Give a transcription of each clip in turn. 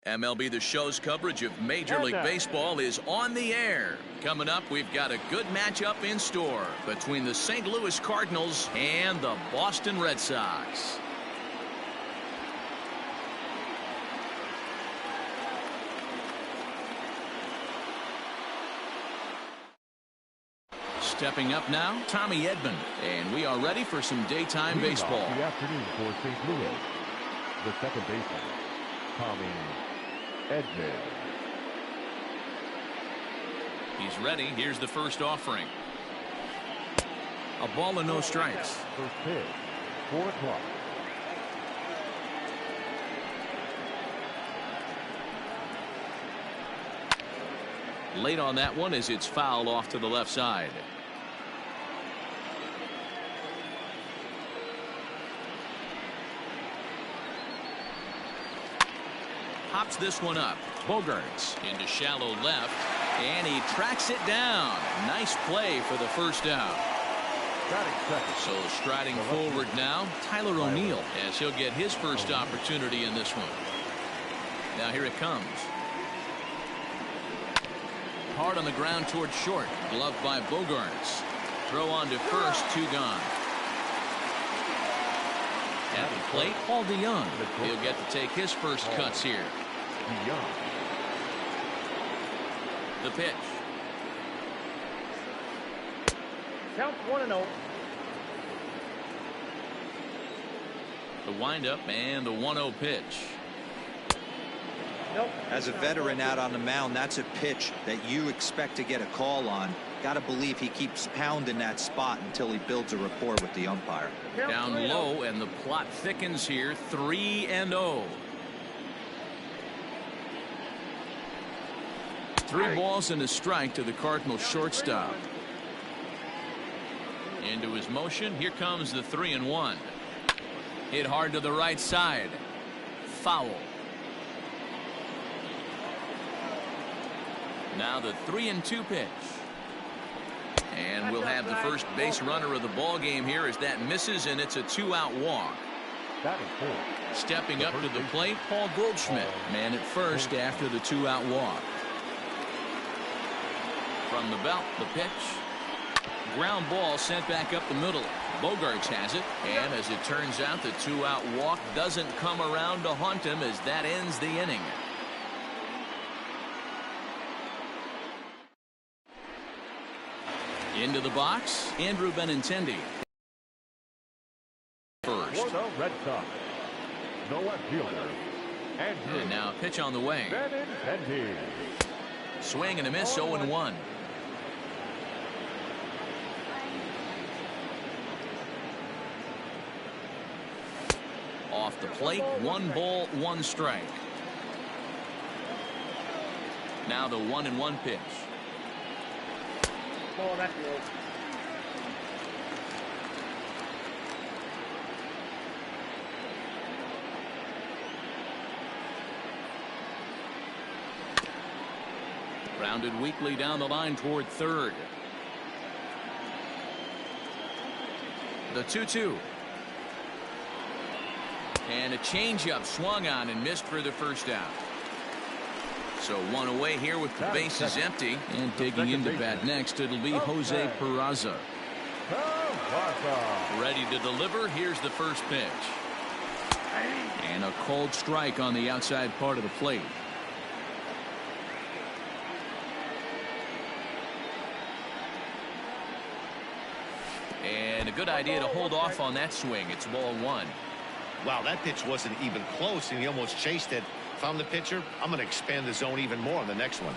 MLB The Show's coverage of Major League Baseball is on the air. Coming up, we've got a good matchup in store between the St. Louis Cardinals and the Boston Red Sox. Stepping up now, Tommy Edman, and we are ready for some daytime baseball. The afternoon for St. Louis, the second baseman, Tommy Edman. He's ready. Here's the first offering. A ball and no strikes. First pitch, 4 o'clock. Late on that one as it's fouled off to the left side. Hops this one up. Bogaerts into shallow left, and he tracks it down. Nice play for the first out. So striding forward now, Tyler O'Neill, as he'll get his first opportunity in this one. Now here it comes. Hard on the ground towards short. Gloved by Bogaerts. Throw on to first, 2 gone. At the plate, Paul DeYoung. He'll get to take his first cuts here. The pitch. Count 1-0. The windup and the 1-0 pitch. Nope. As a veteran out on the mound, that's a pitch that you expect to get a call on. Got to believe he keeps pounding that spot until he builds a rapport with the umpire. Down low, and the plot thickens here. 3-0. 3 balls and a strike to the Cardinals shortstop. Into his motion. Here comes the 3-1. Hit hard to the right side. Foul. Now the 3-2 pitch. And we'll have the first base runner of the ball game here as that misses, and it's a 2-out walk. Stepping up to the plate, Paul Goldschmidt. Man at first after the 2-out walk. From the belt, the pitch. Ground ball sent back up the middle. Bogaerts has it, and as it turns out, the 2-out walk doesn't come around to haunt him as that ends the inning. Into the box, Andrew Benintendi. First. For the Red Sox, the left fielder, Andrew. And now pitch on the way. Benintendi. Swing and a miss, 0-1. Off the plate, 1 ball, 1 strike. Now the 1-1 pitch. Ball back to you. Grounded weakly down the line toward third. The 2-2. And a changeup swung on and missed for the first out. So 1 away here with the bases empty. And digging into bat next, it'll be Jose Peraza. Ready to deliver. Here's the first pitch. And a cold strike on the outside part of the plate. And a good idea to hold off on that swing. It's ball 1. Wow, that pitch wasn't even close, and he almost chased it. If I'm the pitcher, I'm going to expand the zone even more on the next one.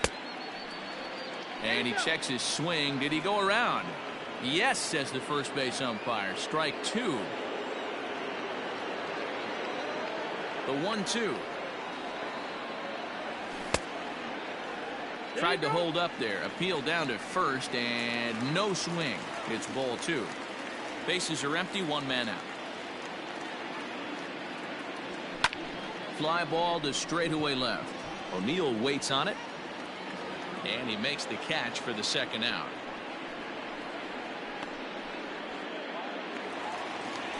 And he checks his swing. Did he go around? Yes, says the first base umpire. Strike 2. The 1-2. Tried to hold up there. Appeal down to first, and no swing. It's ball 2. Bases are empty, 1 man out. Fly ball to straightaway left. O'Neill waits on it, and he makes the catch for the second out.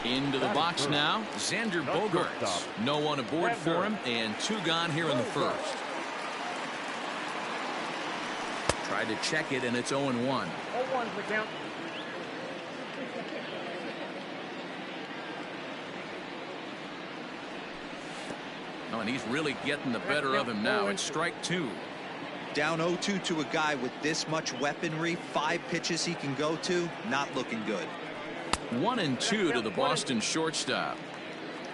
Into the box now, Xander Bogaerts. No one aboard for him, and 2 gone here in the first. Tried to check it, and it's 0-1. 0-1's the count. Oh, and he's really getting the better of him now. It's strike 2. Down 0-2 to a guy with this much weaponry, 5 pitches he can go to, not looking good. 1-2 to the Boston shortstop.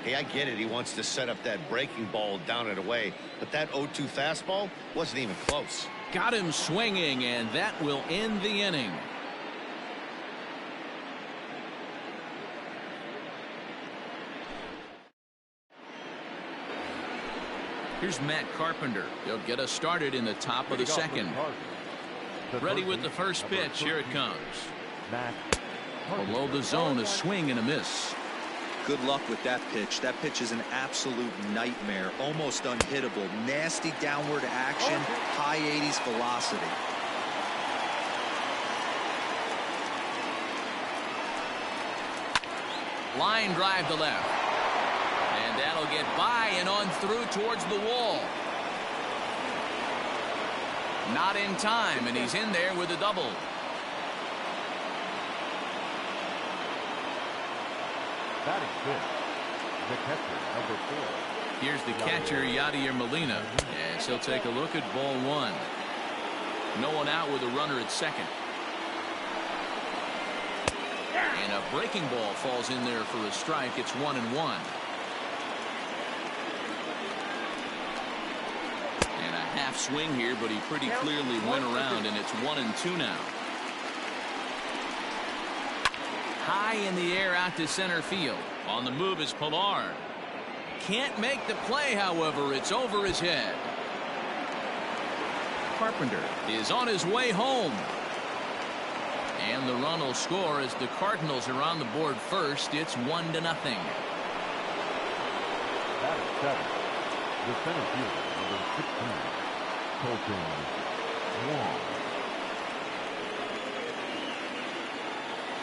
Hey, I get it. He wants to set up that breaking ball down and away, but that 0-2 fastball wasn't even close. Got him swinging, and that will end the inning. Here's Matt Carpenter. He'll get us started in the top of the second. Ready with the first pitch. Here it comes. Below the zone, a swing and a miss. Good luck with that pitch. That pitch is an absolute nightmare, almost unhittable. Nasty downward action, high 80s velocity. Line drive to left. And that'll get by and on through towards the wall. Not in time, and he's in there with a double. Batting fifth, the catcher, number 4. Here's the catcher, Yadier Molina, as he'll take a look at ball 1. No one out with a runner at second. And a breaking ball falls in there for a strike. It's 1-1. And a half swing here, but he pretty clearly went around, and it's 1-2 now. High in the air out to center field. On the move is Pilar. Can't make the play, however. It's over his head. Carpenter is on his way home. And the run will score as the Cardinals are on the board first. It's 1-0. Batting 7, the center fielder, number 16, Colton Wong.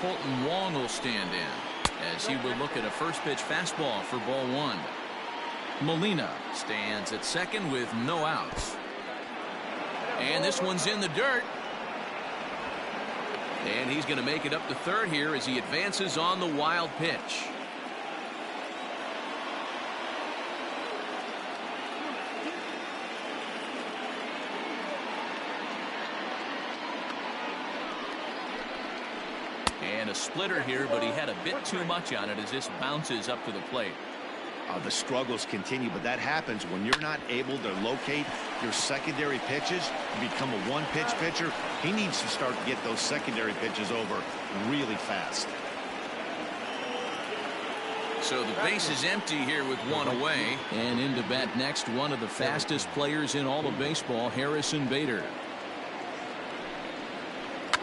Colton Wong will stand in as he will look at a first pitch fastball for ball 1. Molina stands at second with no outs. And this one's in the dirt. And he's going to make it up to third here as he advances on the wild pitch. And a splitter here, but he had a bit too much on it as this bounces up to the plate. The struggles continue, but that happens when you're not able to locate your secondary pitches. You become a one-pitch pitcher. He needs to start to get those secondary pitches over really fast. So the base is empty here with one away. And into bat next, one of the fastest players in all of baseball, Harrison Bader.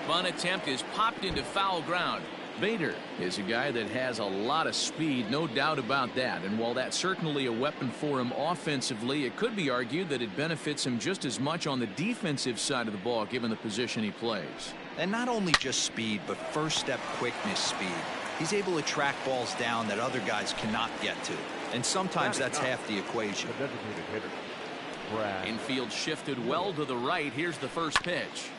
Bunt attempt is popped into foul ground. Bader is a guy that has a lot of speed, no doubt about that. And while that's certainly a weapon for him offensively, it could be argued that it benefits him just as much on the defensive side of the ball, given the position he plays. And not only just speed, but first step quickness speed. He's able to track balls down that other guys cannot get to. And sometimes that's half the equation. The designated hitter, Infield shifted well to the right. Here's the first pitch.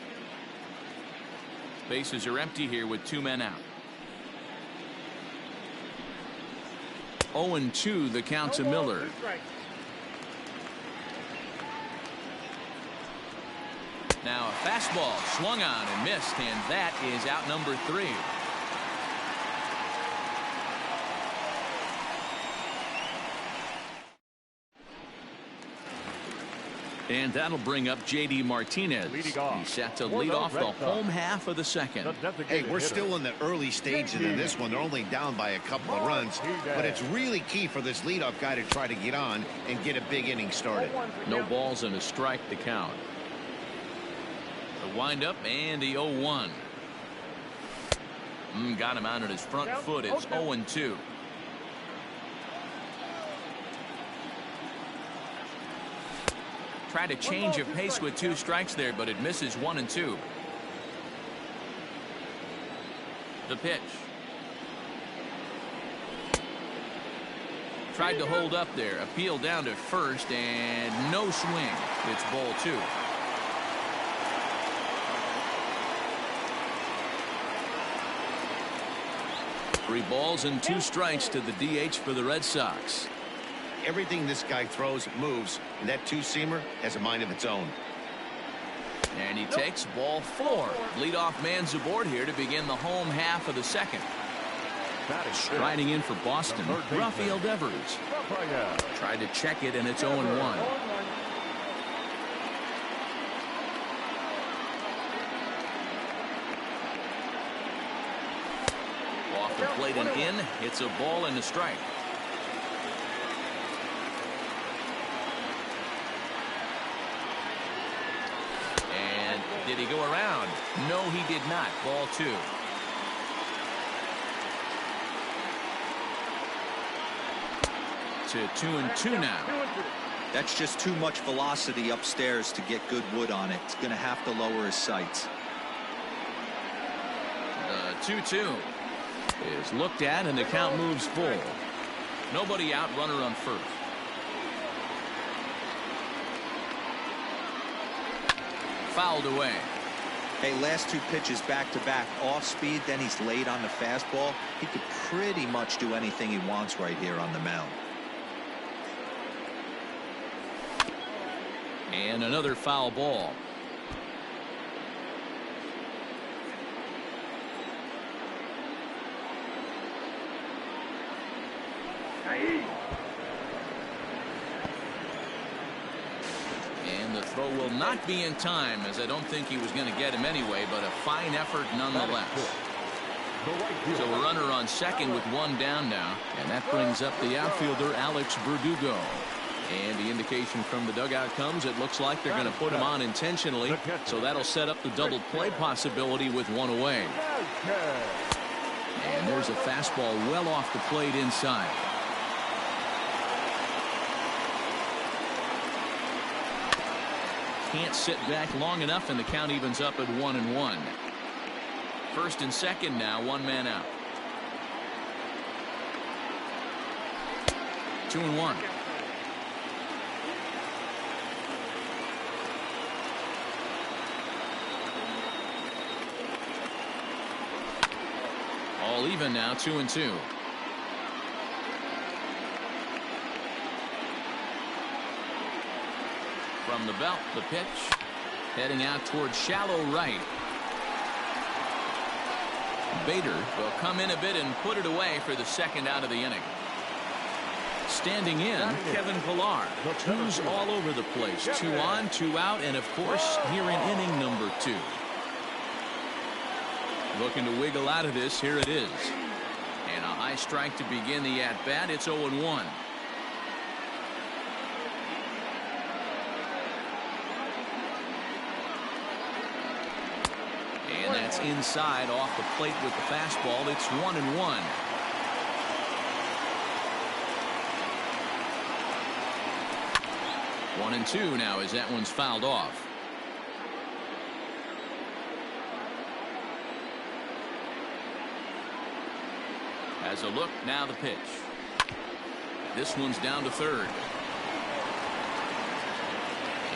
Bases are empty here with 2 men out. 0-2 the count to Miller. Now a fastball swung on and missed, and that is out number 3. And that'll bring up J.D. Martinez. He's set to lead off the home half of the second. Hey, we're still in the early stages in this one. They're only down by a couple of runs, but it's really key for this leadoff guy to try to get on and get a big inning started. No balls and a strike to count. The windup and the 0-1. Got him out on his front foot. It's 0-2. Tried to change of pace with 2 strikes there, but it misses 1-2. The pitch. Tried to hold up there. Appeal down to first, and no swing. It's ball 2. Three balls and 2 strikes to the DH for the Red Sox. Everything this guy throws moves, and that two-seamer has a mind of its own. And he takes ball 4. Leadoff man's aboard here to begin the home half of the second. Striding in for Boston, Rafael Devers. Tried to check it, and it's 0-1. Off the plate and in. It's a ball and a strike. And did he go around? No, he did not. Ball 2. To 2-2 now. That's just too much velocity upstairs to get good wood on it. It's going to have to lower his sights. The 2-2 is looked at, and the count moves full. Nobody out, runner on first. Fouled away. Hey, last 2 pitches back-to-back, off speed, then he's late on the fastball. He could pretty much do anything he wants right here on the mound. And another foul ball. And the throw will not be in time, as I don't think he was going to get him anyway, but a fine effort nonetheless. So a runner on second with 1 down now, and that brings up the outfielder Alex Verdugo. And the indication from the dugout comes, it looks like they're going to put him on intentionally, so that'll set up the double play possibility with 1 away. And there's a fastball well off the plate inside. Can't sit back long enough, and the count evens up at 1-1. First and second now, 1 man out. 2-1. All even now, 2-2. From the belt, the pitch. Heading out towards shallow right. Bader will come in a bit and put it away for the second out of the inning. Standing in, Kevin Pillar. 2s all over the place. 2 on, 2 out, and of course, here in inning number 2. Looking to wiggle out of this. Here it is. And a high strike to begin the at-bat. It's 0-1. And that's inside off the plate with the fastball. It's 1-1. One and 2 now as that one's fouled off. As a look, now the pitch. This one's down to third.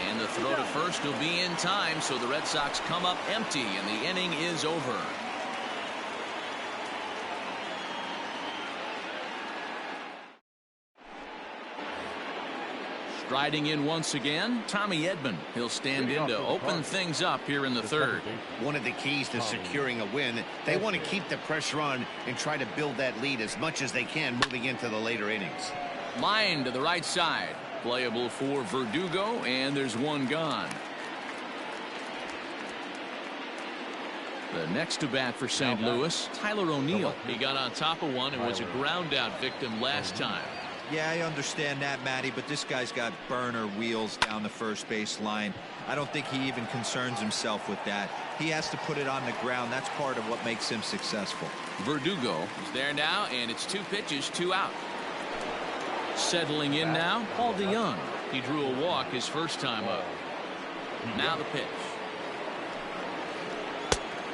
And the throw to first will be in time, so the Red Sox come up empty, and the inning is over. Striding in once again, Tommy Edman. He'll stand in to open things up here in the third. One of the keys to securing a win, they want to keep the pressure on and try to build that lead as much as they can moving into the later innings. Line to the right side. Playable for Verdugo, and there's one gone. The next to bat for St. Louis, Tyler O'Neill. He got on top of one and was a ground out victim last time. Yeah, I understand that, Matty, but this guy's got burner wheels down the first base line. I don't think he even concerns himself with that. He has to put it on the ground. That's part of what makes him successful. Verdugo is there now, and it's 2 pitches, 2 out. Settling in now, Paul DeYoung. He drew a walk his first time up. Now the pitch.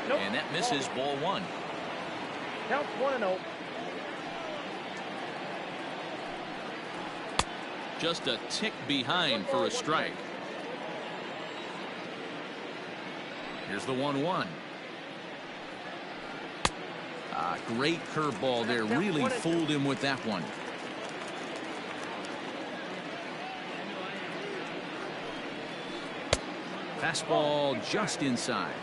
And that misses, ball 1. Counts 1-0. Just a tick behind for a strike. Here's the 1-1. Great curveball there. Really fooled him with that one. Fastball just inside.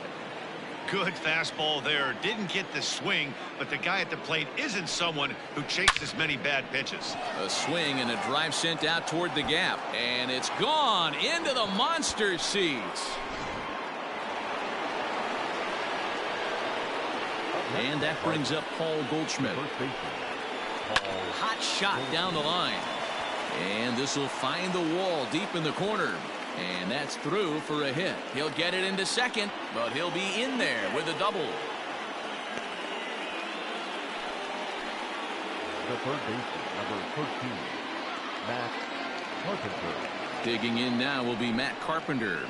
Good fastball there. Didn't get the swing, but the guy at the plate isn't someone who chases many bad pitches. A swing and a drive sent out toward the gap, and it's gone into the monster seats. And that brings up Paul Goldschmidt. Hot shot down the line. And this will find the wall deep in the corner. And that's through for a hit. He'll get it into second, but he'll be in there with a double. The third baseman, number 13, Matt Carpenter. Digging in now will be Matt Carpenter.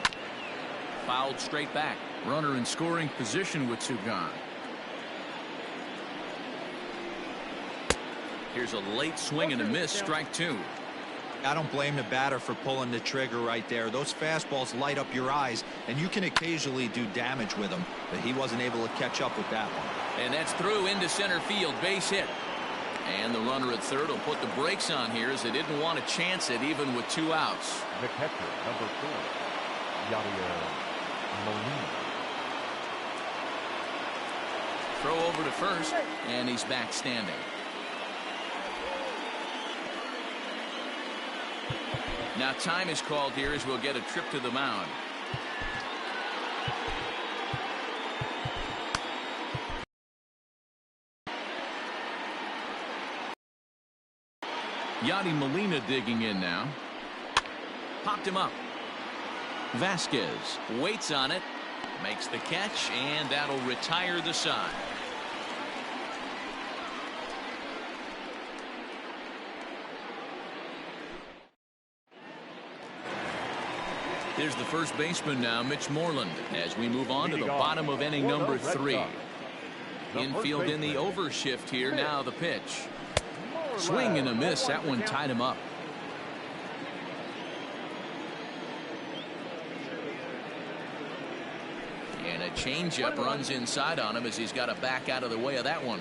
Fouled straight back. Runner in scoring position with two gone. Here's a late swing and a miss, strike two. I don't blame the batter for pulling the trigger right there. Those fastballs light up your eyes, and you can occasionally do damage with them, but he wasn't able to catch up with that one. And that's through into center field, base hit. And the runner at third will put the brakes on here as they didn't want to chance it even with two outs. The catcher, number 4, Yadier Molina. Throw over to first, and he's back standing. Now time is called here as we'll get a trip to the mound. Yadi Molina digging in now. Popped him up. Vasquez waits on it. Makes the catch, and that'll retire the side. Here's the first baseman now, Mitch Moreland, as we move on to the bottom of inning number 3. Infield in the overshift here. Now the pitch. Swing and a miss. That one tied him up. And a changeup runs inside on him as he's got to back out of the way of that one.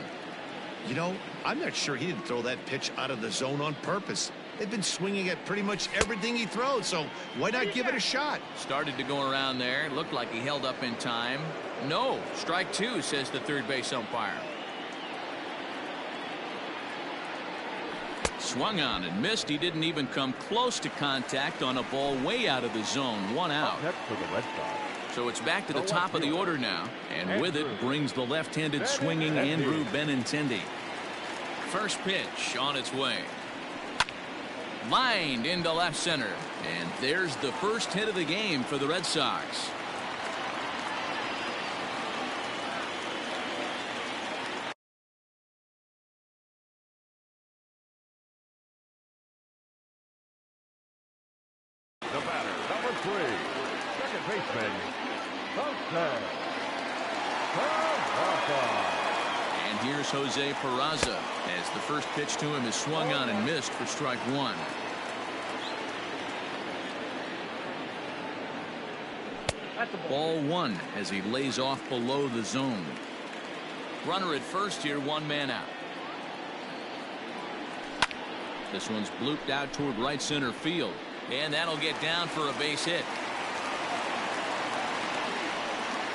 You know, I'm not sure he didn't throw that pitch out of the zone on purpose. They've been swinging at pretty much everything he throws, so why not give it a shot? Started to go around there. Looked like he held up in time. No. Strike two, says the third base umpire. Swung on and missed. He didn't even come close to contact on a ball way out of the zone. One out. Next for the Red Sox. So it's back to the top of the order now. And with it brings the left-handed swinging Andrew Benintendi. First pitch on its way. Lined into left center. And there's the first hit of the game for the Red Sox. The batter, number 3, second baseman, Jose Peraza. And here's Jose Peraza as the first pitch to him is swung on and missed for strike one. Ball one as he lays off below the zone. Runner at first here, one man out. This one's blooped out toward right center field. And that'll get down for a base hit.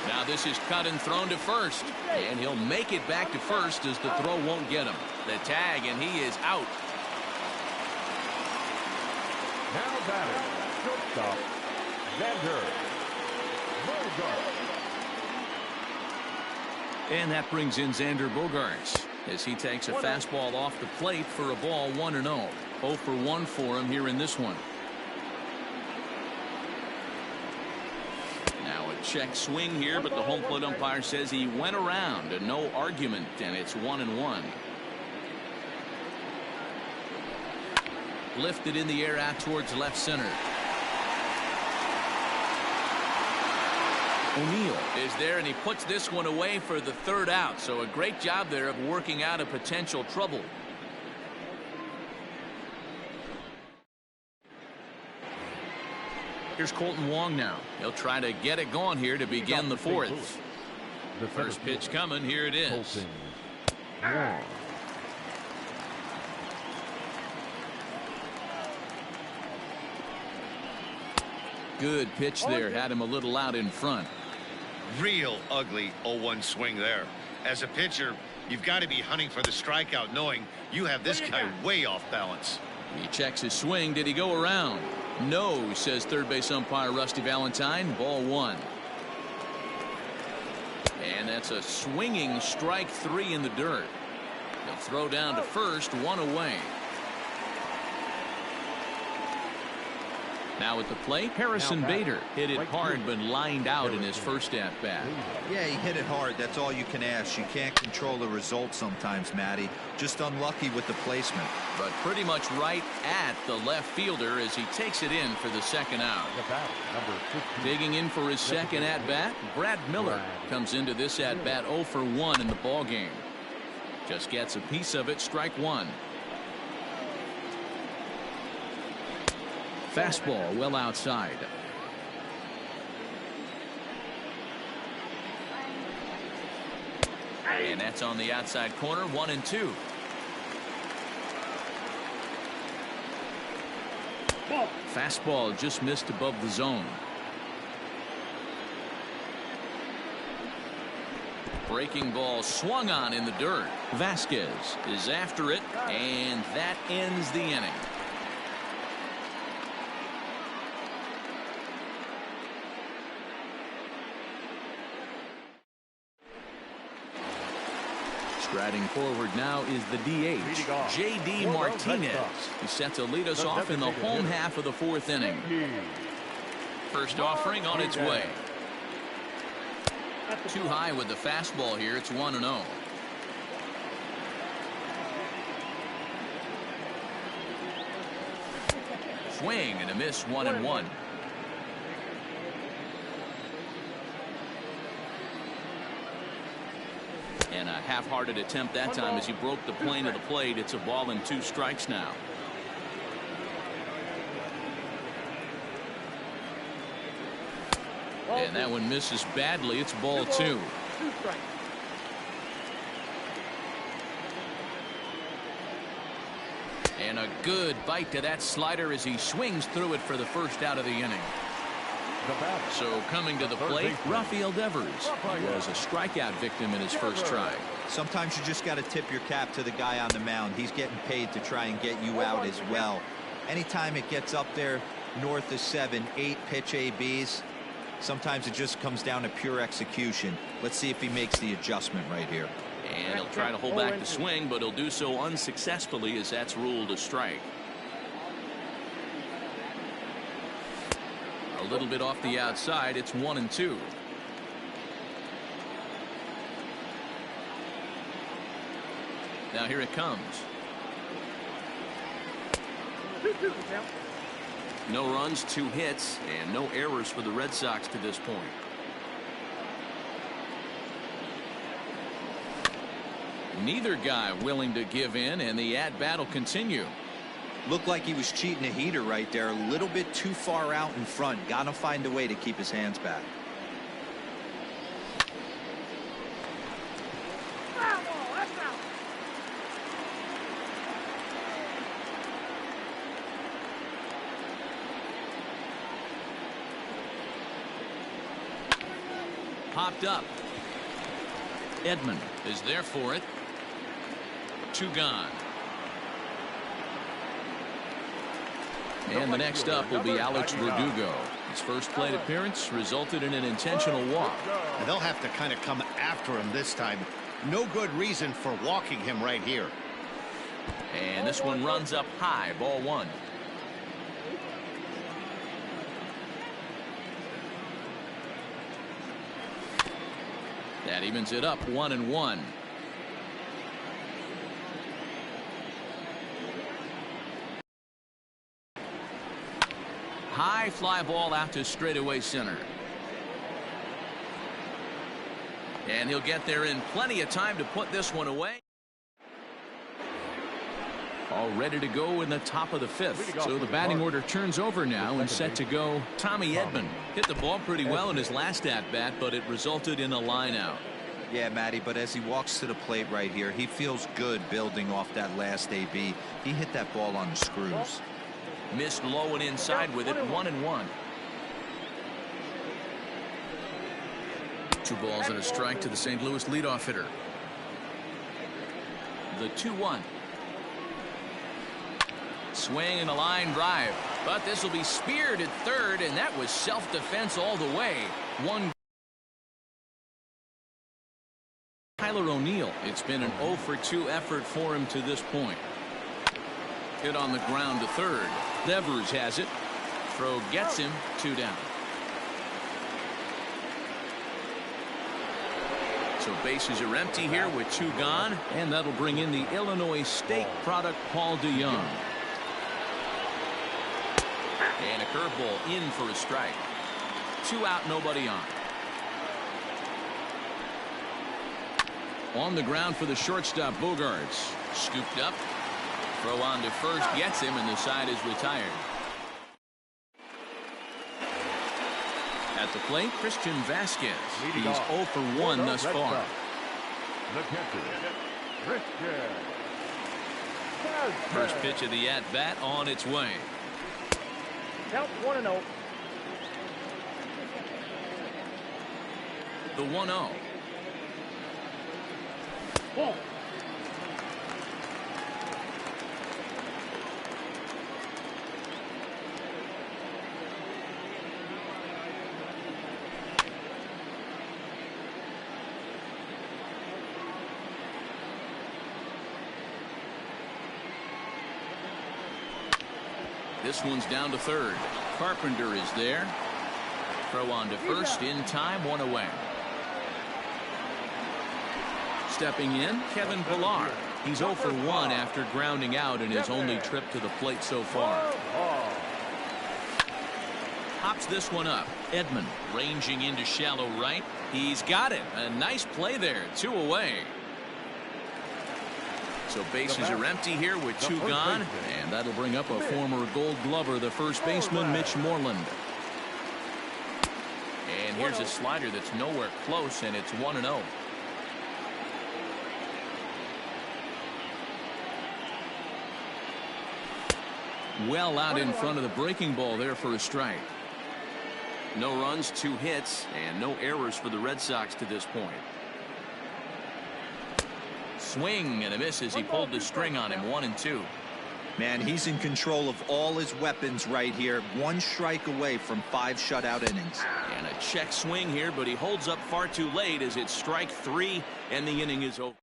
Now this is cut and thrown to first. And he'll make it back to first as the throw won't get him. The tag, and he is out. Now batter, shortstop, Xander Bogaerts. And that brings in Xander Bogaerts as he takes a fastball off the plate for a ball 1-0. 0 for 1 for him here in this one. Now a check swing here, but the home plate umpire says he went around and no argument, and it's 1-1. Lifted in the air out towards left center. O'Neill is there, and he puts this one away for the third out. So a great job there of working out a potential trouble. Here's Colton Wong now. He'll try to get it going here to begin the fourth. The First pitch coming. Here it is. Colton Wong. Good pitch there. Had him a little out in front. Real ugly 0-1 swing there. As a pitcher, you've got to be hunting for the strikeout, knowing you have this guy way off balance. He checks his swing. Did he go around? No, says third base umpire Rusty Valentine. Ball one. And that's a swinging strike three in the dirt. He'll throw down to first, one away. Now at the plate, Harrison Bader hit it hard but lined out in his first at bat. Yeah, he hit it hard. That's all you can ask. You can't control the result sometimes, Matty. Just unlucky with the placement. But pretty much right at the left fielder as he takes it in for the second out. Digging in for his second at bat, Brad Miller comes into this at bat 0 for 1 in the ball game. Just gets a piece of it, strike one. Fastball well outside. And that's on the outside corner, 1-2. Fastball just missed above the zone. Breaking ball swung on in the dirt. Vasquez is after it, and that ends the inning. Striding forward now is the DH, J.D. Martinez. He's set to lead us off in the home half of the fourth inning. First offering on its way. Too high with the fastball here. It's 1-0. Swing and a miss, 1-1. And a half-hearted attempt that time as he broke the plane of the plate. It's a ball and 2 strikes now. And that one misses badly. It's ball 2. And a good bite to that slider as he swings through it for the first out of the inning. So coming to the plate, Rafael Devers. He was a strikeout victim in his first try. Sometimes you just got to tip your cap to the guy on the mound. He's getting paid to try and get you out as well. Anytime it gets up there north of 7, 8 pitch ABs, sometimes it just comes down to pure execution. Let's see if he makes the adjustment right here. And he'll try to hold back the swing, but he'll do so unsuccessfully as that's ruled a strike. A little bit off the outside. It's 1-2. Now here it comes. No runs, 2 hits, and no errors for the Red Sox to this point. Neither guy willing to give in, and the at-bat will continue. Looked like he was cheating a heater right there. A little bit too far out in front. Got to find a way to keep his hands back. Popped up. Edman is there for it. 2 gone. And the next up will be Alex Verdugo. His first plate appearance resulted in an intentional walk. And they'll have to kind of come after him this time. No good reason for walking him right here. And this one runs up high, ball 1. That evens it up, 1-1. High fly ball out to straightaway center. And he'll get there in plenty of time to put this one away. All ready to go in the top of the fifth. So the batting order turns over now and set to go. Tommy Edman hit the ball pretty well in his last at-bat, but it resulted in a line out. Yeah, Matty, but as he walks to the plate right here, he feels good building off that last AB. He hit that ball on the screws. Missed low and inside with it. 1-1. 2 balls and a strike to the St. Louis leadoff hitter. The 2-1. Swing and a line drive, but this will be speared at third, and that was self-defense all the way. One. Tyler O'Neill. It's been an 0 for 2 effort for him to this point. Hit on the ground to third. Devers has it. Throw gets him. 2 down. So bases are empty here with 2 gone, and that'll bring in the Illinois State product, Paul DeYoung. And a curveball in for a strike. 2 out, nobody on. On the ground for the shortstop, Bogarts. Scooped up. Throw on to first, gets him, and the side is retired. At the plate, Christian Vasquez. He's 0 for 1 thus far. The catcher, Christian. First pitch of the at-bat on its way. Count 1-0. The 1-0. Ball. This one's down to third. Carpenter is there. Throw on to first in time, 1 away. Stepping in, Kevin Pillar. He's 0 for 1 after grounding out in his only trip to the plate so far. Hops this one up. Edman ranging into shallow right. He's got it. A nice play there. 2 away. So bases are empty here with 2 gone, and that'll bring up a former Gold Glover, the first baseman, Mitch Moreland. And here's a slider that's nowhere close, and it's 1-0. Well out in front of the breaking ball there for a strike. No runs, 2 hits, and no errors for the Red Sox to this point. Swing and a miss as he pulled the string on him. 1-2. Man, he's in control of all his weapons right here. 1 strike away from 5 shutout innings. And a check swing here, but he holds up far too late as it's strike 3 and the inning is over.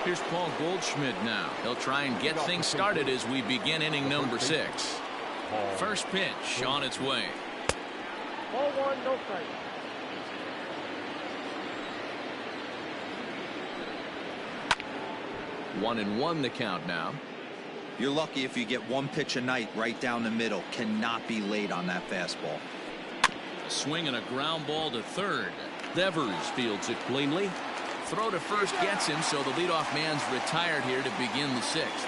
Here's Paul Goldschmidt now. He'll try and get things started as we begin inning number 6. First pitch on its way. Ball 1, no strike. 1-1 the count now. You're lucky if you get 1 pitch a night right down the middle. Cannot be late on that fastball. A swing and a ground ball to third. Devers fields it cleanly. Throw to first gets him, so the leadoff man's retired here to begin the 6th.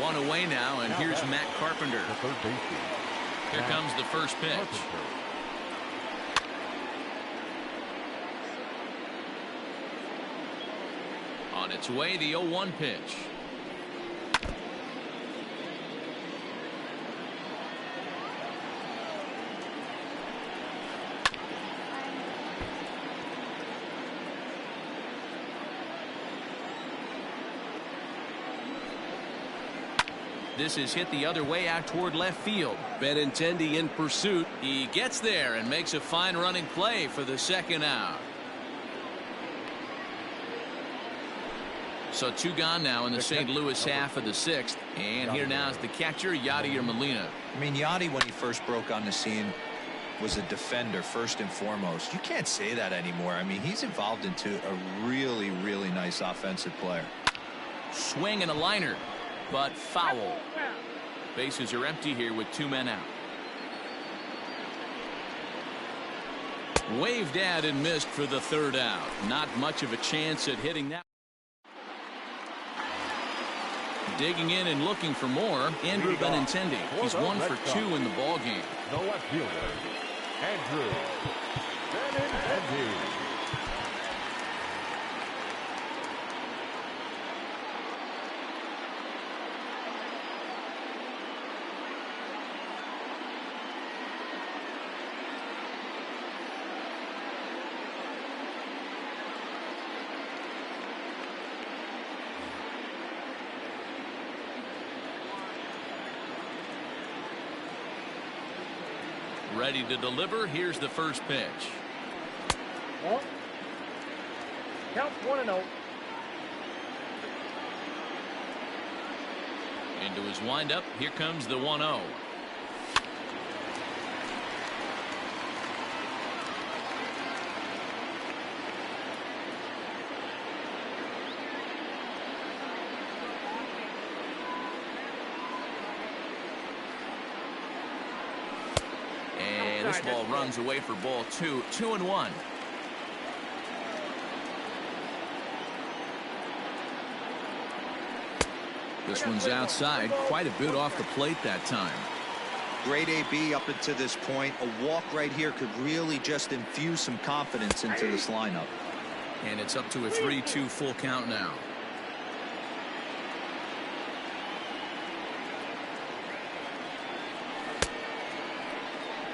1 away now, and here's Matt Carpenter. Here comes the first pitch. On its way, the 0-1 pitch. This is hit the other way out toward left field. Benintendi in pursuit. He gets there and makes a fine running play for the 2nd out. So 2 gone now in the St. Louis half of the 6th. And here now is the catcher, Yadier Molina. I mean, Yadi, when he first broke on the scene, was a defender first and foremost. You can't say that anymore. I mean, he's evolved into a really, really nice offensive player. Swing and a liner, but foul. Bases are empty here with 2 men out. Waved at and missed for the third out. Not much of a chance at hitting that. Digging in and looking for more, Andrew Benintendi. He's 1 for 2 in the ball game. The left fielder, Andrew Benintendi. Ready to deliver. Here's the first pitch. Ball. Count 1-0. Into his windup. Here comes the 1-0. This ball runs away for ball 2. 2-1. This one's outside. Quite a bit off the plate that time. Great AB up until this point. A walk right here could really just infuse some confidence into this lineup. And it's up to a 3-2 full count now.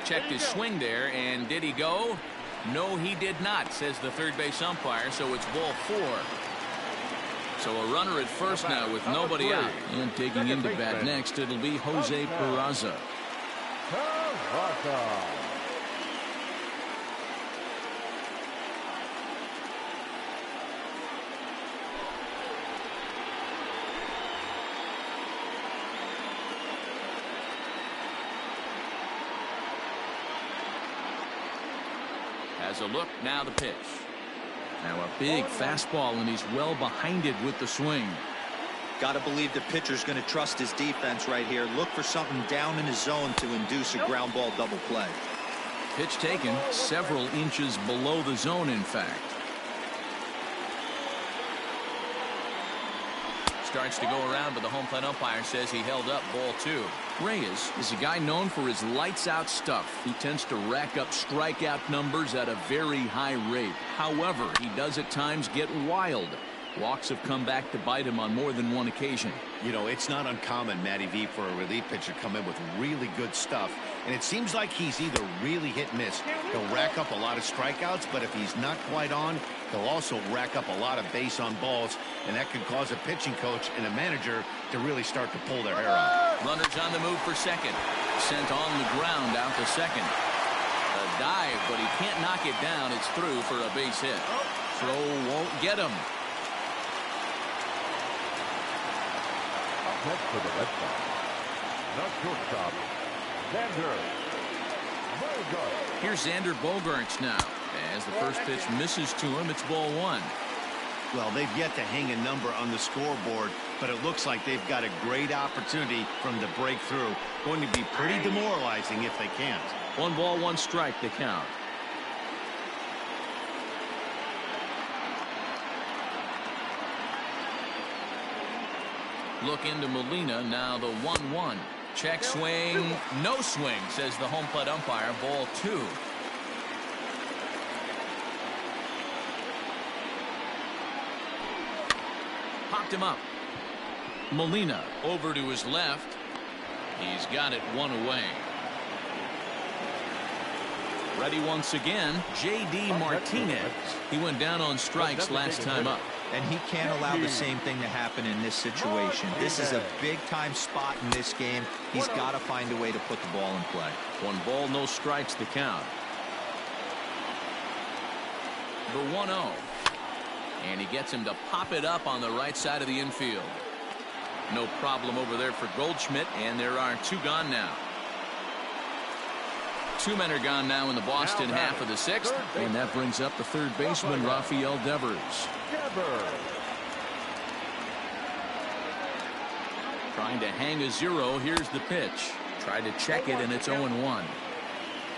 Checked his swing there, and did he go? No, he did not, says the third base umpire, so it's ball 4. So a runner at first now with nobody out. And digging into bat next, it'll be Jose Peraza. Has a look, now the pitch. Now a big fastball, and he's well behind it with the swing. Got to believe the pitcher's going to trust his defense right here. Look for something down in his zone to induce a ground ball double play. Pitch taken several inches below the zone, in fact. Starts to go around, but the home plate umpire says he held up ball 2. Reyes is a guy known for his lights-out stuff. He tends to rack up strikeout numbers at a very high rate. However, he does at times get wild. Walks have come back to bite him on more than one occasion. You know, it's not uncommon, Matty V, for a relief pitcher to come in with really good stuff. And it seems like he's either really hit and miss. He'll rack up a lot of strikeouts, but if he's not quite on, he'll also rack up a lot of base on balls. And that could cause a pitching coach and a manager to really start to pull their hair out. Runners on the move for second. Sent on the ground out to second. A dive, but he can't knock it down. It's through for a base hit. Throw won't get him. Next for the Red Sox, the shortstop, Xander Bogaerts. Here's Xander Bogaerts now. As the first pitch misses to him, it's ball 1. Well, they've yet to hang a number on the scoreboard, but it looks like they've got a great opportunity from the breakthrough. Going to be pretty demoralizing if they can't. 1 ball, 1 strike to count. Look into Molina, now the 1-1. Check swing, no swing, says the home plate umpire. Ball 2. Popped him up. Molina over to his left. He's got it 1 away. Ready once again, J.D. Martinez. He went down on strikes last time up. And he can't allow the same thing to happen in this situation. This is a big-time spot in this game. He's got to find a way to put the ball in play. 1 ball, no strikes to count. The 1-0. And he gets him to pop it up on the right side of the infield. No problem over there for Goldschmidt, and there are 2 gone now. 2 men are gone now in the Boston half of the 6th, and that brings up the third baseman, Rafael Devers. Trying to hang a 0. Here's the pitch. Tried to check it, and it's 0-1.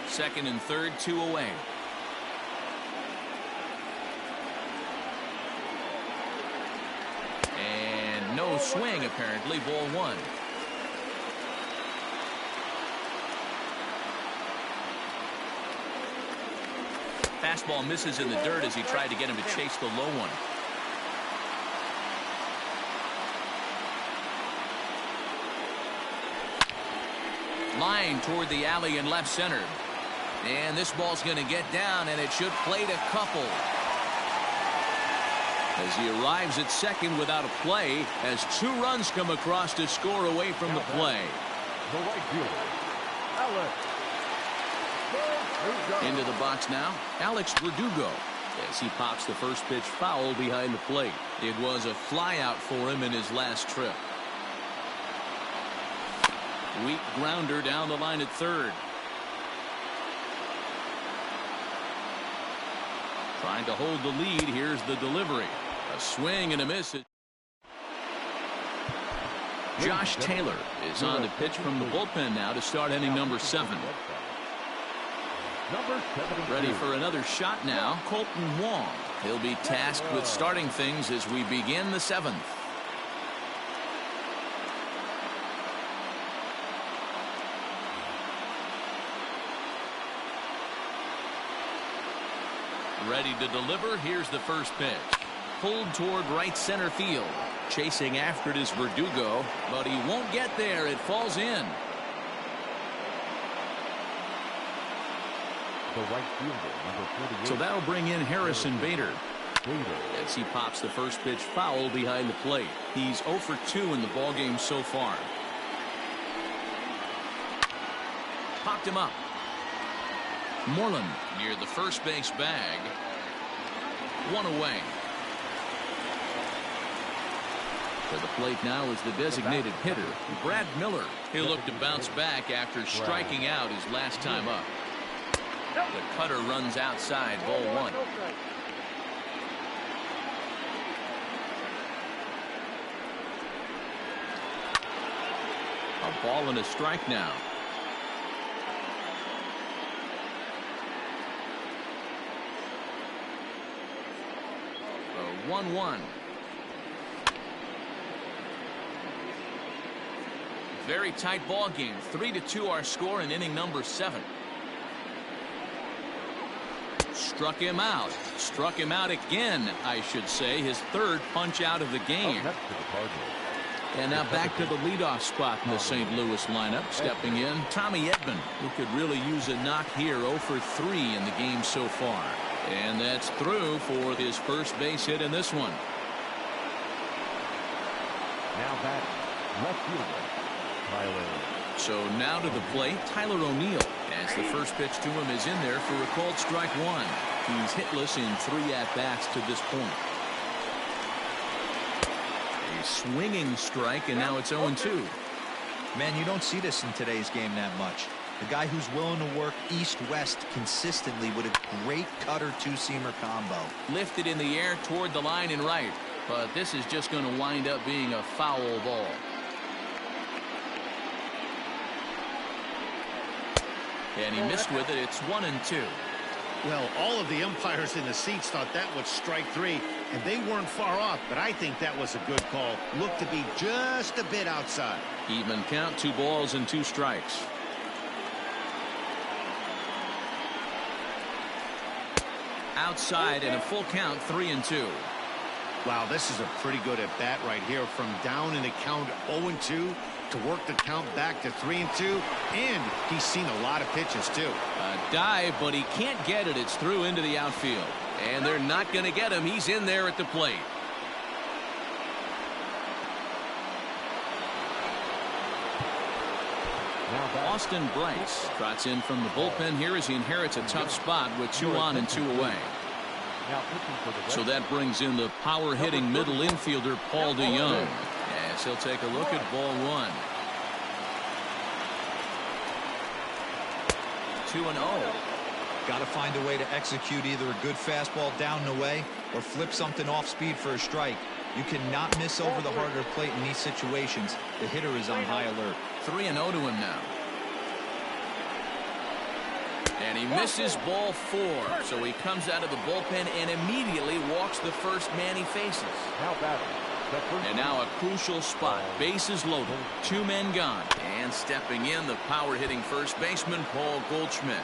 Second and third, 2 away. swing, apparently. Ball one. Fastball misses in the dirt as he tried to get him to chase the low one. Line toward the alley in left center. And this ball's going to get down, and it should plate a couple. As he arrives at second without a play, as 2 runs come across to score away from the play. The right fielder, Alex. Into the box now, Alex Verdugo, as he pops the first pitch foul behind the plate. It was a flyout for him in his last trip. Weak grounder down the line at third. Trying to hold the lead. Here's the delivery. A swing and a miss. Josh Taylor is on to pitch from the bullpen now to start inning number 7. Ready for another shot now, Colton Wong. He'll be tasked with starting things as we begin the 7th. Ready to deliver. Here's the first pitch. Pulled toward right center field. Chasing after it is Verdugo, but he won't get there. It falls in. The right fielder, number 48. So that'll bring in Harrison Bader. As he pops the first pitch foul behind the plate. He's 0 for 2 in the ballgame so far. Popped him up. Moreland near the first base bag. 1 away. To the plate now is the designated hitter, Brad Miller. He'll look to bounce back after striking out his last time up. The cutter runs outside, ball 1. A ball and a strike now. A 1-1. Very tight ball game. 3-2 our score in inning number 7. Struck him out. Struck him out again, I should say. His 3rd punch out of the game. And now back to the leadoff spot in the St. Louis lineup. Stepping in, Tommy Edman, who could really use a knock here. 0 for 3 in the game so far. And that's through for his first base hit in this one. Now batting, left fielder, Tyler. So now to the plate, Tyler O'Neill, as the first pitch to him is in there for a called strike 1. He's hitless in 3 at-bats to this point. A swinging strike, and now it's 0-2. Man, you don't see this in today's game that much. The guy who's willing to work east-west consistently with a great cutter two-seamer combo. Lifted in the air toward the line and right, but this is just going to wind up being a foul ball. And he missed with it. It's 1-2. Well, all of the umpires in the seats thought that was strike 3, and they weren't far off, but I think that was a good call. Looked to be just a bit outside. Even count, 2 balls and 2 strikes. Outside and a full count, 3-2. Wow, this is a pretty good at bat right here, from down in the count 0-2 to work the count back to 3-2, and he's seen a lot of pitches too. A dive, but he can't get it. It's through into the outfield, and they're not going to get him. He's in there at the plate. Austin Bryce trots in from the bullpen here as he inherits a tough spot with 2 on and 2 away. So that brings in the power-hitting middle infielder Paul DeYoung, as he'll take a look at ball 1. 2-0. Got to find a way to execute either a good fastball down and away or flip something off speed for a strike. You cannot miss over the harder plate in these situations. The hitter is on high alert. 3-0 to him now. And he misses ball 4. So he comes out of the bullpen and immediately walks the first man he faces. Now batting, And now a crucial spot. Bases loaded. 2 men gone. And stepping in, the power-hitting first baseman, Paul Goldschmidt.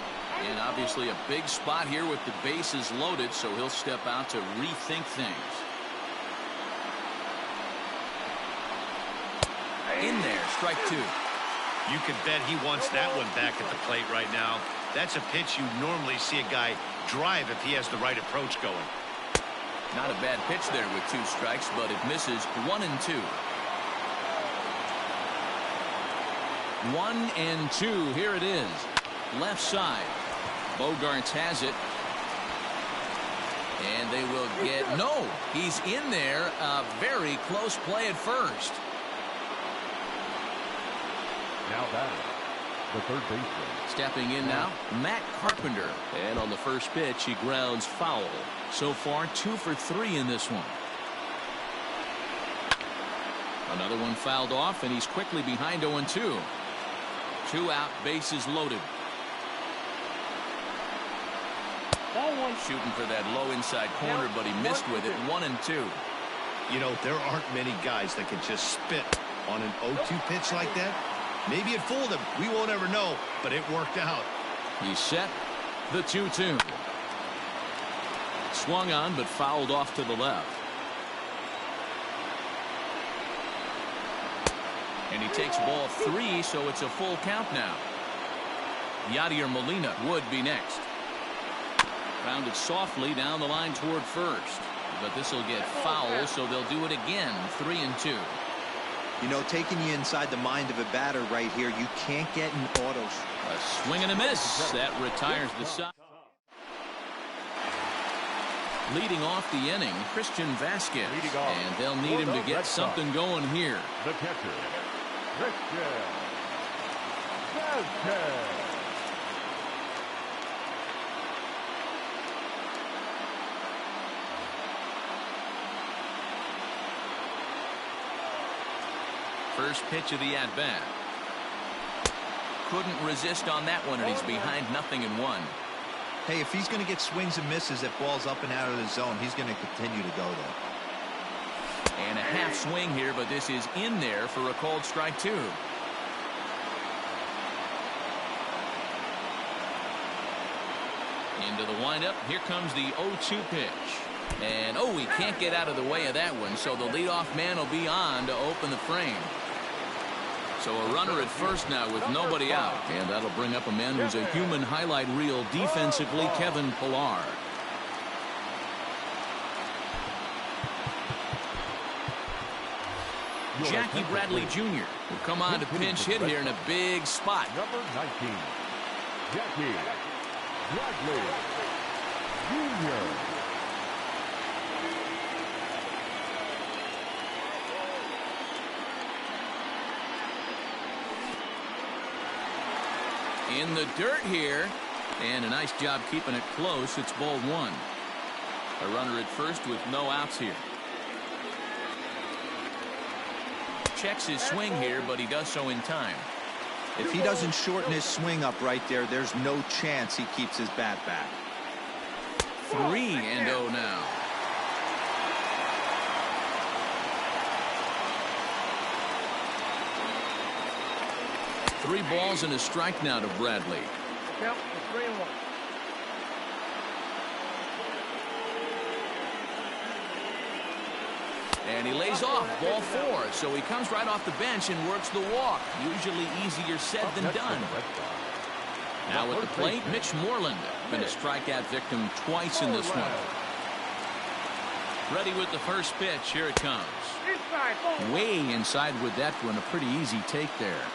And obviously a big spot here with the bases loaded, so he'll step out to rethink things. In there, strike 2. You can bet he wants that one back at the plate right now. That's a pitch you normally see a guy drive if he has the right approach going. Not a bad pitch there with 2 strikes, but it misses 1-2. 1-2. Here it is. Left side. Bogarts has it. And they will get... No! He's in there. A very close play at first. Now batting, the third baseman. Stepping in now, Matt Carpenter. And on the first pitch, he grounds foul. So far, 2 for 3 in this one. Another one fouled off, and he's quickly behind 0-2. 2 out, bases loaded. Shooting for that low inside corner, but he missed with it. 1-2. You know, there aren't many guys that can just spit on an 0-2 pitch like that. Maybe it fooled him. We won't ever know, but it worked out. He set the 2-2. Swung on, but fouled off to the left. And he takes ball 3, so it's a full count now. Yadier Molina would be next. Rounded softly down the line toward first. But this will get foul, so they'll do it again. 3-2. You know, taking you inside the mind of a batter right here, you can't get in autos. A swing and a miss. That retires the side. Leading off the inning, Christian Vasquez. And they'll need him to get something going here. The catcher, Christian Vasquez. First pitch of the at-bat. Couldn't resist on that one, and he's behind 0-1. Hey, if he's going to get swings and misses at balls up and out of the zone, he's going to continue to go there. And a half swing here, but this is in there for a called strike 2. Into the windup. Here comes the 0-2 pitch. And, oh, he can't get out of the way of that one, so the leadoff man will be on to open the frame. So a runner at first now with nobody out. And that'll bring up a man who's a human highlight reel defensively, Kevin Pillar. Jackie Bradley Jr. will come on to pinch hit here in a big spot. Number 19, Jackie Bradley Jr. In the dirt here, and a nice job keeping it close. It's ball 1. A runner at first with no outs here. Checks his swing here, but he does so in time. If he doesn't shorten his swing up right there, there's no chance he keeps his bat back. 3-0 now. Three balls and a strike now to Bradley. Count for 3-1. And he lays off ball 4, so he comes right off the bench and works the walk. Usually easier said than done. Now at the plate, Mitch Moreland. Been a strikeout victim twice in this one. Ready with the first pitch. Here it comes. Way inside with that one. A pretty easy take there.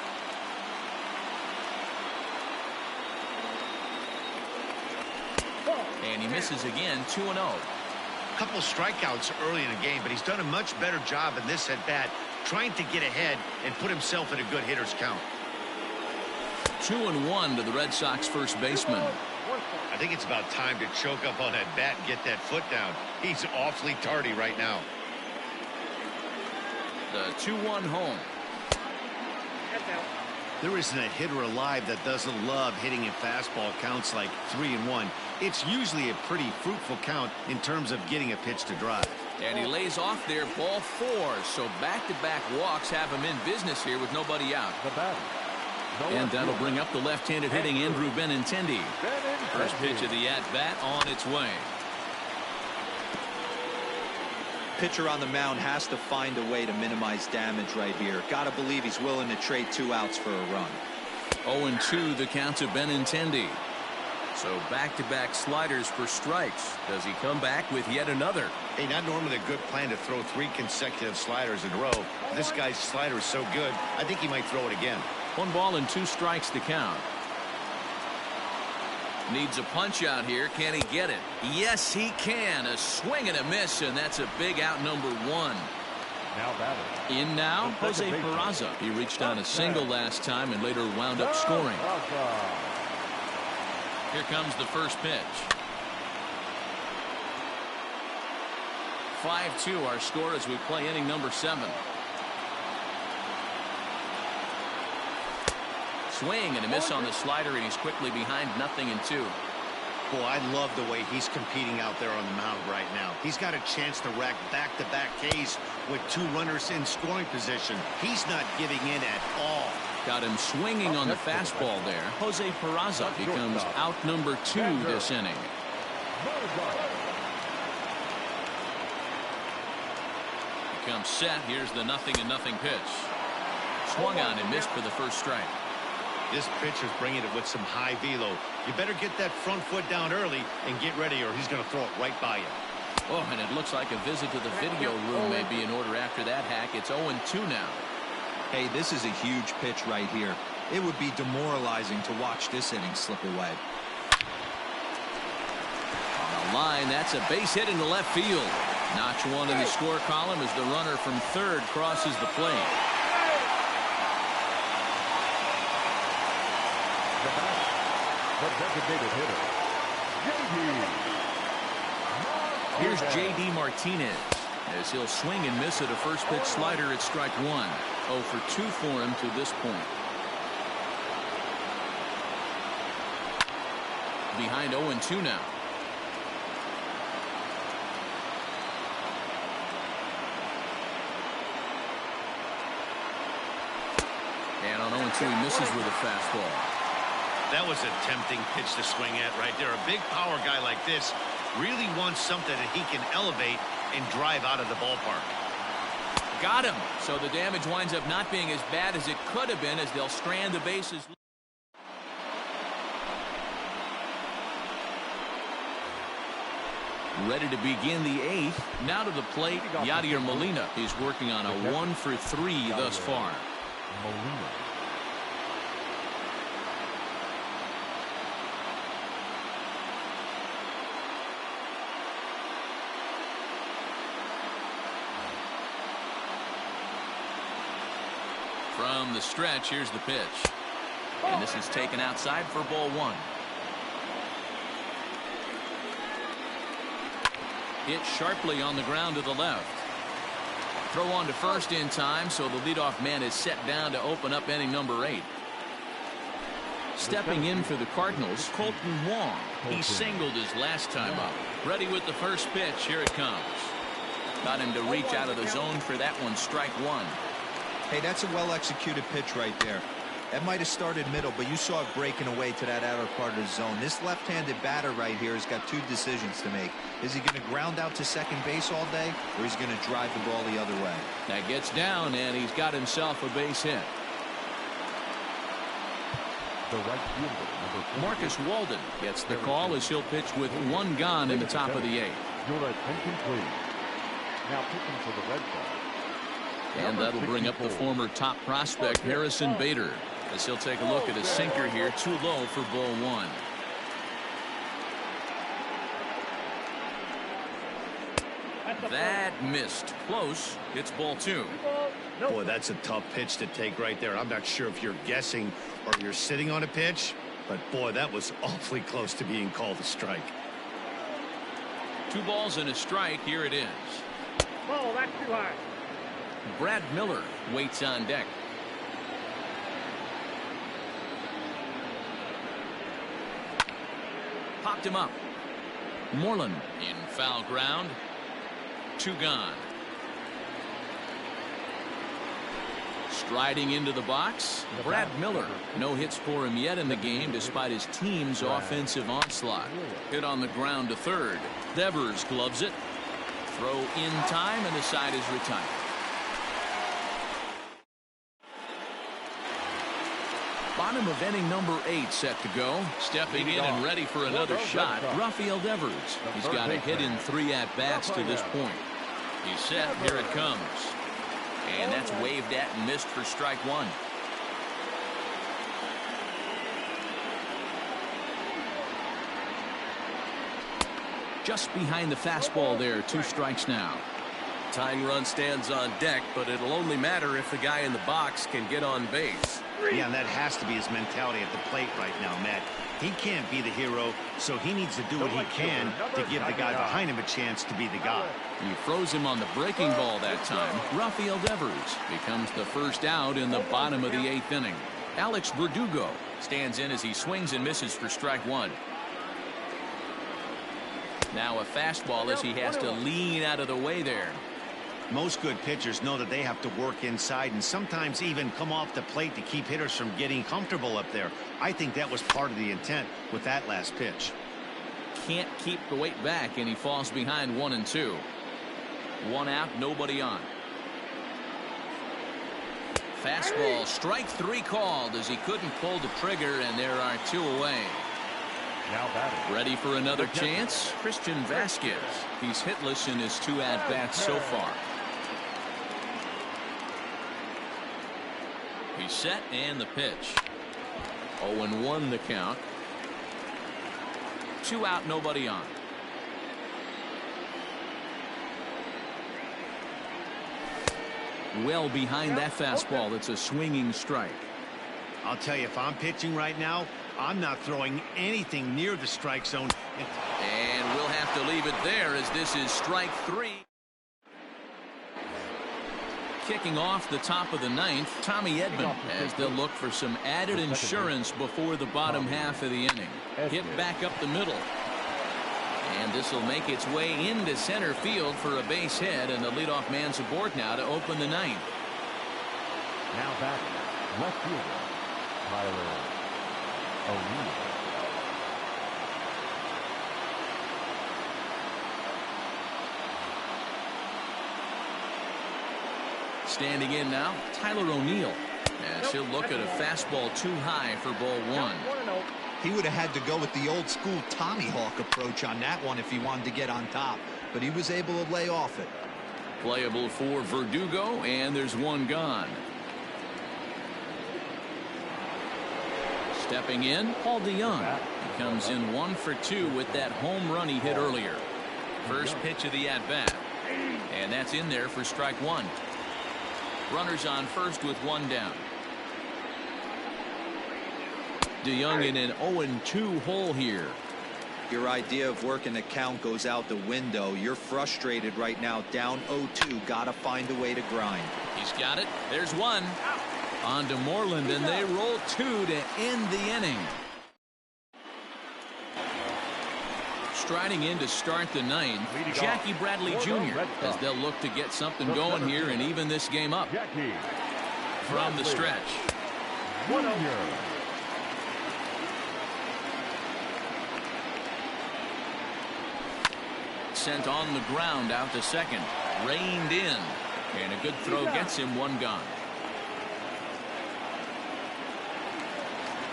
And he misses again. 2-0. Couple strikeouts early in the game, but he's done a much better job in this at bat, trying to get ahead and put himself in a good hitter's count. 2-1 to the Red Sox first baseman. I think it's about time to choke up on that bat and get that foot down. He's awfully tardy right now. The 2-1 home. There isn't a hitter alive that doesn't love hitting a fastball counts like 3-1. it's usually a pretty fruitful count in terms of getting a pitch to drive. And he lays off there, ball 4. So back-to-back walks have him in business here with nobody out. The batter. And that'll bring up the left-handed hitting Andrew Benintendi. First pitch of the at-bat on its way. Pitcher on the mound has to find a way to minimize damage right here. Gotta believe he's willing to trade 2 outs for a run. 0-2 the count to Benintendi. So back-to-back sliders for strikes. Does he come back with yet another? Hey, not normally a good plan to throw 3 consecutive sliders in a row. This guy's slider is so good, I think he might throw it again. 1 ball and 2 strikes to count. Needs a punch out here. Can he get it? Yes, he can. A swing and a miss, and that's a big out, number 1. Now batter. In now, Jose Peraza. He reached on a single last time and later wound up scoring. Here comes the first pitch. 5-2 our score as we play inning number 7. Swing and a miss on the slider, and he's quickly behind 0-2. Boy, I love the way he's competing out there on the mound right now. He's got a chance to rack back-to-back Ks with 2 runners in scoring position. He's not giving in at all. Got him swinging on the fastball there. Jose Peraza becomes out number 2 this inning. Becomes set. Here's the 0-0 pitch. Swung on and missed for the first strike. This pitcher's bringing it with some high velo. You better get that front foot down early and get ready, or he's going to throw it right by you. Oh, and it looks like a visit to the video room may be in order after that hack. It's 0-2 now. Hey, this is a huge pitch right here. It would be demoralizing to watch this inning slip away. On the line, that's a base hit into left field. Notch 1 in the score column as the runner from third crosses the plate. The designated hitter, Here's J.D. Martinez as he'll swing and miss at a first pitch slider at strike 1. 0 for 2 for him to this point. Behind 0-2 now. And on 0-2 he misses with a fastball. That was a tempting pitch to swing at right there. A big power guy like this really wants something that he can elevate and drive out of the ballpark. Got him. So the damage winds up not being as bad as it could have been as they'll strand the bases. Ready to begin the 8th. Now to the plate, Yadier Molina. He's working on a 1 for 3 thus far. Molina. From the stretch, here's the pitch. And this is taken outside for ball 1. Hit sharply on the ground to the left. Throw on to first in time, so the leadoff man is set down to open up inning number 8. Stepping in for the Cardinals, Colton Wong. He singled his last time up. Ready with the first pitch. Here it comes. Got him to reach out of the zone for that one. Strike 1. Hey, that's a well-executed pitch right there. That might have started middle, but you saw it breaking away to that outer part of the zone. This left-handed batter right here has got 2 decisions to make. Is he going to ground out to second base all day, or is he going to drive the ball the other way? That gets down, and he's got himself a base hit. The right fielder, number 48. Marcus Walden gets the call as he'll pitch with 1 gone in the top of the 8th. Your attention, please. Now pitching for the Red Sox. And that'll bring up the former top prospect Harrison Bader as he'll take a look at a sinker here, too low for ball 1. That missed. Close. It's ball 2. Boy, that's a tough pitch to take right there. I'm not sure if you're guessing or you're sitting on a pitch, but boy, that was awfully close to being called a strike. 2 balls and a strike. Here it is. Ball, that's too high. Brad Miller waits on deck. Popped him up. Moreland in foul ground. 2 gone. Striding into the box, Brad Miller. No hits for him yet in the game despite his team's offensive onslaught. Hit on the ground to third. Devers gloves it. Throw in time, and the side is retired. Bottom of inning number 8 set to go. Stepping in and ready for another shot, Rafael Devers. He's got a hit in 3 at-bats to this point. He's set. Here it comes. And that's waved at and missed for strike 1. Just behind the fastball there. 2 strikes now. Tying run stands on deck, but it'll only matter if the guy in the box can get on base. Yeah, and that has to be his mentality at the plate right now, Matt. He can't be the hero, so he needs to do what he can to give the guy behind him a chance to be the guy. He throws him on the breaking ball that time. Rafael Devers becomes the first out in the bottom of the 8th inning. Alex Verdugo stands in as he swings and misses for strike 1. Now a fastball as he has to lean out of the way there. Most good pitchers know that they have to work inside and sometimes even come off the plate to keep hitters from getting comfortable up there. I think that was part of the intent with that last pitch. Can't keep the weight back, and he falls behind 1 and 2. 1 out, nobody on. Fastball, strike 3 called as he couldn't pull the trigger, and there are 2 away. Now batting. Ready for another chance? Christian Vasquez. He's hitless in his 2 at-bats so far. He's set, and the pitch. 0-1 the count. 2 out, nobody on. Well behind that fastball. It's a swinging strike. I'll tell you, if I'm pitching right now, I'm not throwing anything near the strike zone. And we'll have to leave it there as this is strike 3. Kicking off the top of the 9th, Tommy Edman, as they'll look for some added insurance before the bottom half of the inning. Hit back up the middle. And this will make its way into center field for a base hit, and the leadoff man's aboard now to open the 9th. Now batting, left fielder, Tyler O'Neill. Standing in now, Tyler O'Neill, as he'll look at a fastball too high for ball 1. He would have had to go with the old school Tommy Hawk approach on that one if he wanted to get on top, but he was able to lay off it. Playable for Verdugo, and there's 1 gone. Stepping in, Paul DeYoung. He comes in 1 for 2 with that home run he hit earlier. First pitch of the at-bat, and that's in there for strike 1. Runners on first with 1 down. DeYoung in an 0-2 hole here. Your idea of working the count goes out the window. You're frustrated right now, down 0-2. Gotta find a way to grind. He's got it. There's 1. On to Moreland, and they roll 2 to end the inning. Striding in to start the 9th, Jackie Bradley Jr. as they'll look to get something going here and even this game up. From the stretch. Sent on the ground out to second. Reined in. And a good throw gets him 1 gone.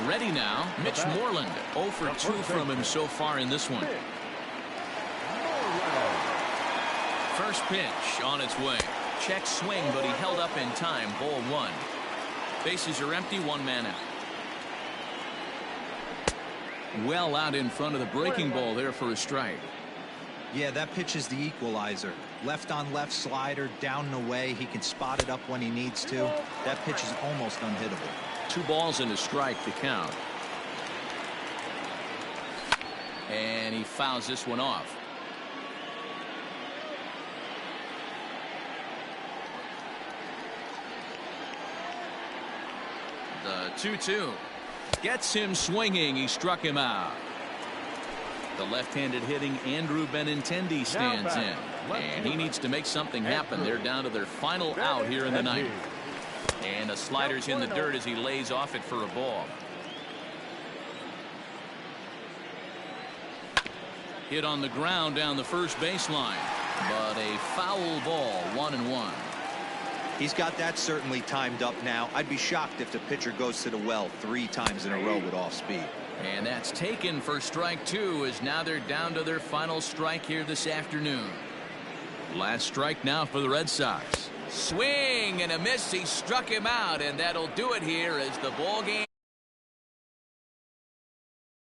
Ready now, Mitch Moreland. 0 for 2 from him so far in this one. First pitch on its way. Check swing, but he held up in time. Ball 1. Bases are empty, 1 man out. Well out in front of the breaking ball there for a strike. Yeah, that pitch is the equalizer. Left on left slider, down and away. He can spot it up when he needs to. That pitch is almost unhittable. 2 balls and a strike to count. And he fouls this one off. The 2-2 gets him swinging. He struck him out. The left-handed hitting Andrew Benintendi stands in. And he needs to make something happen. They're down to their final out here in the ninth. And a slider's in the dirt as he lays off it for a ball. Hit on the ground down the first baseline. But a foul ball, 1-1. He's got that certainly timed up now. I'd be shocked if the pitcher goes to the well 3 times in a row with off speed. And that's taken for strike 2 as now they're down to their final strike here this afternoon. Last strike now for the Red Sox. Swing and a miss. He struck him out, and that'll do it here as the ball game.